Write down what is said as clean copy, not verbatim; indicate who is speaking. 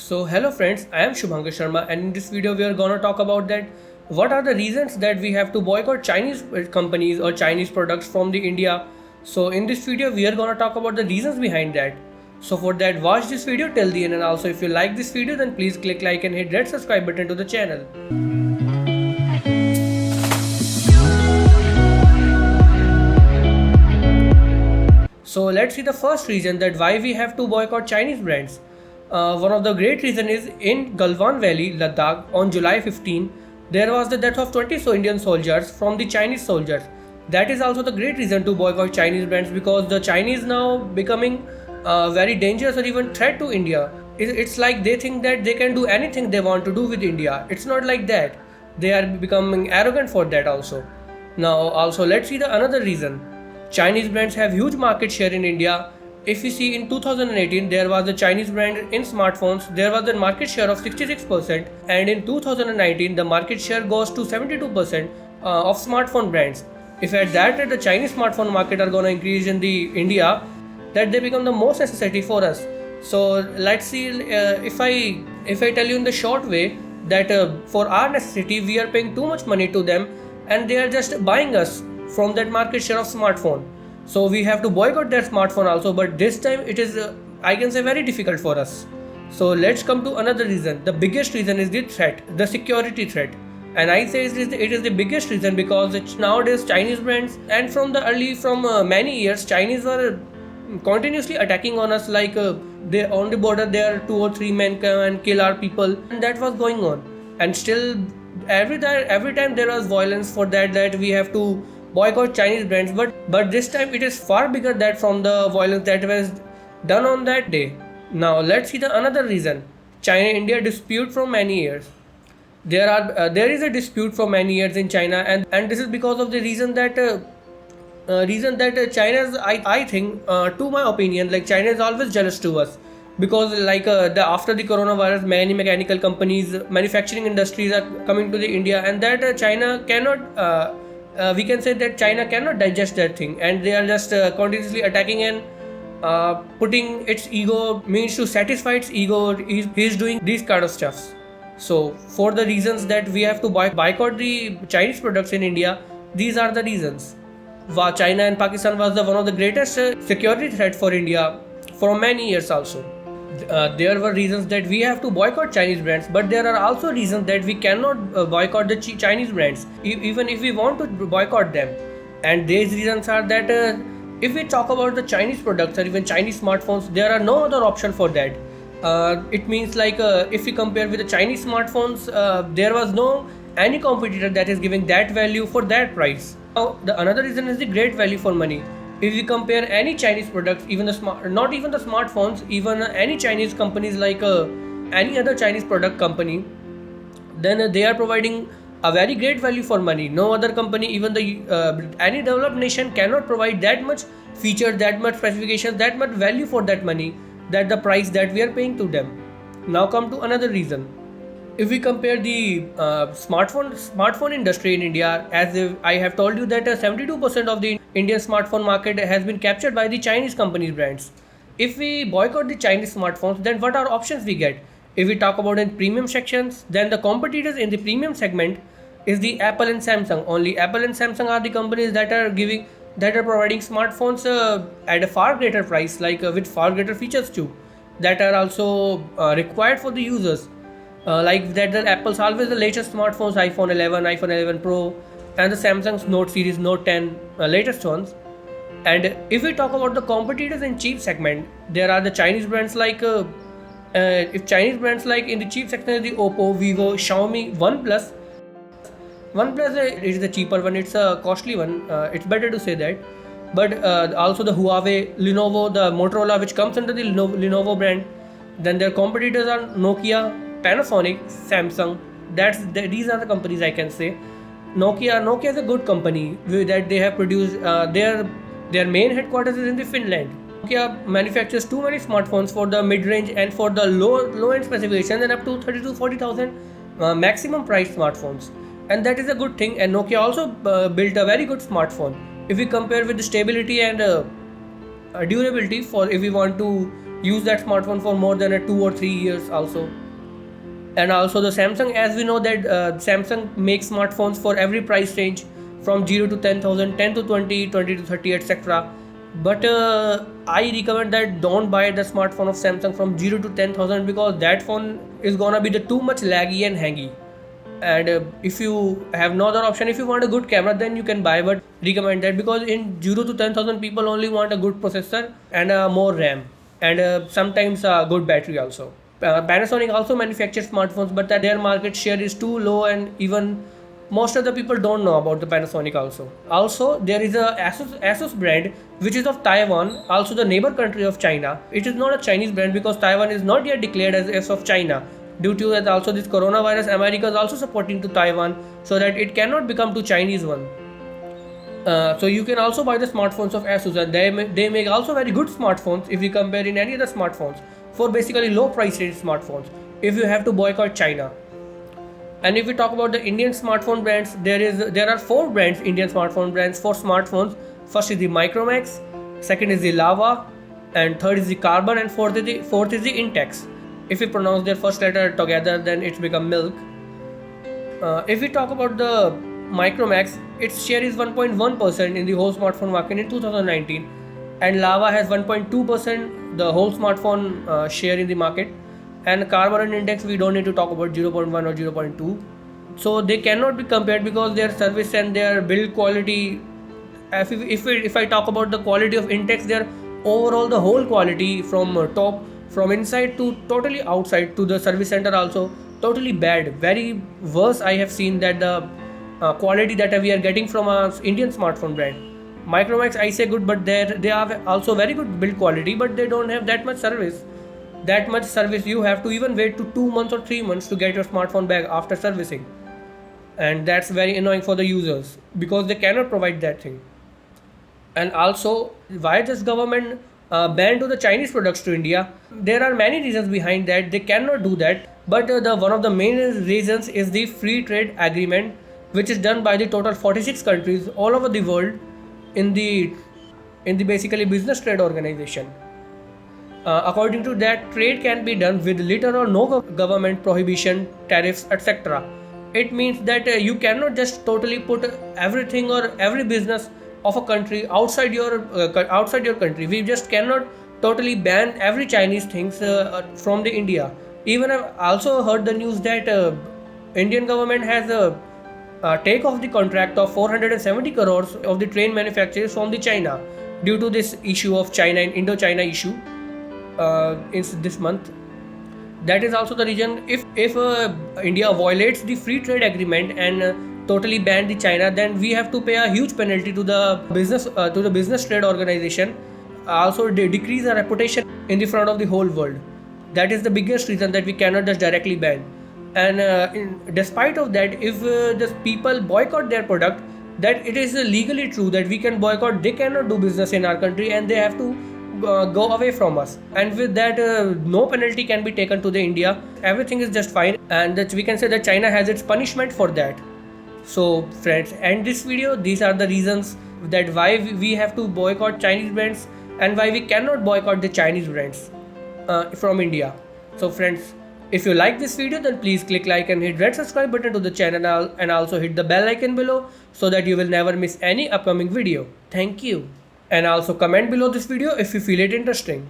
Speaker 1: So hello friends, I am Shubhankar Sharma and in this video we are gonna talk about that what are the reasons that we have to boycott Chinese companies or Chinese products from the India. So in this video we are gonna talk about the reasons behind that. So for that watch this video till the end, and also if you like this video then please click like and hit that subscribe button to the channel. So let's see the first reason that why we have to boycott Chinese brands. One of the great reason is in Galwan Valley, Ladakh, on July 15, there was the death of 20 Indian soldiers from the Chinese soldiers. That is also the great reason to boycott Chinese brands, because the Chinese now becoming very dangerous or even threat to India. It's like they think that they can do anything they want to do with India. It's not like that. They are becoming arrogant for that also. Now also let's see the another reason. Chinese brands have huge market share in India. If we see in 2018 there was a Chinese brand in smartphones, there was a market share of 66%, and in 2019 the market share goes to 72% of smartphone brands. If at that rate the Chinese smartphone market are gonna increase in the India, that they become the most necessity for us. So let's see if I tell you in the short way that for our necessity we are paying too much money to them and they are just buying us from that market share of smartphone. So we have to boycott that smartphone also, but this time it is I can say very difficult for us. So let's come to another reason. The biggest reason is the threat, the security threat. And I say it is the biggest reason because it's nowadays Chinese brands, and from many years Chinese were continuously attacking on us, like they on the border there 2 or 3 men come and kill our people, and that was going on. And still every time there was violence for that we have to boycott Chinese brands, but this time it is far bigger that from the violence that was done on that day. Now let's see the another reason. China-India dispute from many years. There is a dispute for many years in China, and this is because of the reason that China's I think to my opinion, like China is always jealous to us, because like after the coronavirus many mechanical companies, manufacturing industries are coming to the India, and that China cannot we can say that China cannot digest that thing, and they are just continuously attacking and putting its ego, means to satisfy its ego. He's doing these kind of stuffs. So for the reasons that we have to boycott the Chinese products in India, these are the reasons. China and Pakistan was one of the greatest security threat for India for many years also. There were reasons that we have to boycott Chinese brands, but there are also reasons that we cannot boycott the Chinese brands, even if we want to boycott them. And these reasons are that if we talk about the Chinese products or even Chinese smartphones, there are no other option for that. It means like if we compare with the Chinese smartphones, there was no any competitor that is giving that value for that price. Now, the another reason is the great value for money. If we compare any Chinese products, even not even the smartphones, even any Chinese companies like any other Chinese product company, then they are providing a very great value for money. No other company, even any developed nation cannot provide that much feature, that much specifications, that much value for that money, that the price that we are paying to them. Now come to another reason. If we compare the smartphone industry in India, as I have told you that 72% of the Indian smartphone market has been captured by the Chinese companies brands. If we boycott the Chinese smartphones, then what are options we get? If we talk about in premium sections, then the competitors in the premium segment is the Apple and Samsung. Only Apple and Samsung are the companies that are providing smartphones at a far greater price, like with far greater features too, that are also required for the users. Like that, the Apple's always the latest smartphones, iPhone 11, iPhone 11 Pro, and the Samsung's Note series, Note 10, latest ones. And if we talk about the competitors in cheap segment, there are the Chinese brands like if Chinese brands like in the cheap section is the Oppo, Vivo, Xiaomi, OnePlus. OnePlus is the cheaper one, it's a costly one. It's better to say that. But also the Huawei, Lenovo, the Motorola, which comes under the Lenovo brand. Then their competitors are Nokia, Panasonic, Samsung. These are the companies I can say. Nokia is a good company that they have produced. Their main headquarters is in the Finland. Nokia manufactures too many smartphones for the mid-range and for the low-end specifications, and up to 30 to 40,000 maximum price smartphones. And that is a good thing. And Nokia also built a very good smartphone. If we compare with the stability and durability, for if we want to use that smartphone for more than 2 or 3 years also. And also the Samsung, as we know that Samsung makes smartphones for every price range from 0 to 10,000, 10 to 20, 20 to 30, etc. But I recommend that don't buy the smartphone of Samsung from 0 to 10,000, because that phone is gonna be the too much laggy and hangy. And if you have no other option, if you want a good camera, then you can buy, but recommend that, because in 0 to 10,000 people only want a good processor and more RAM, and sometimes a good battery also. Panasonic also manufactures smartphones, but that their market share is too low, and even most of the people don't know about the Panasonic also. Also, there is a Asus brand which is of Taiwan, also the neighbor country of China. It is not a Chinese brand because Taiwan is not yet declared as of China. Due to that, also this coronavirus, America is also supporting to Taiwan so that it cannot become to Chinese one. So you can also buy the smartphones of Asus, and they make also very good smartphones if you compare in any other smartphones, for basically low price range smartphones, if you have to boycott China. And if we talk about the Indian smartphone brands, there are four brands, Indian smartphone brands for smartphones. First is the Micromax, second is the Lava, and third is the Carbon, and fourth is the Intex. If we pronounce their first letter together, then it's become milk. If we talk about the Micromax, its share is 1.1% in the whole smartphone market in 2019, and Lava has 1.2% the whole smartphone share in the market. And Carbon and Intex, we don't need to talk about 0.1 or 0.2. So they cannot be compared because their service and their build quality. If I talk about the quality of Intex, their overall the whole quality from top, from inside to totally outside to the service center also totally bad, very worse. I have seen that the quality that we are getting from a Indian smartphone brand. Micromax, I say good, but they have also very good build quality, but they don't have that much service. That much service, you have to even wait to 2 months or 3 months to get your smartphone back after servicing, and that's very annoying for the users because they cannot provide that thing. And also, why this government banned to the Chinese products to India? There are many reasons behind that. They cannot do that, but the one of the main reasons is the free trade agreement, which is done by the total 46 countries all over the world in the basically business trade organization. According to that, trade can be done with little or no government prohibition, tariffs, etc. It means that you cannot just totally put everything or every business of a country outside your country. We just cannot totally ban every Chinese things from the India. Even I've also heard the news that Indian government has take off the contract of 470 crores of the train manufacturers from the China due to this issue of China and Indo-China issue in this month. That is also the reason, if India violates the free trade agreement and totally ban the China, then we have to pay a huge penalty to the business trade organization. Also, they decrease our reputation in the front of the whole world. That is the biggest reason that we cannot just directly ban. And despite of that, if the people boycott their product, that it is legally true that we can boycott. They cannot do business in our country, and they have to go away from us. And with that, no penalty can be taken to the India. Everything is just fine, and that we can say that China has its punishment for that. So friends, end this video. These are the reasons that why we have to boycott Chinese brands and why we cannot boycott the Chinese brands from India. So friends, if you like this video, then please click like and hit red subscribe button to the channel, and also hit the bell icon below so that you will never miss any upcoming video. Thank you. And also comment below this video if you feel it interesting.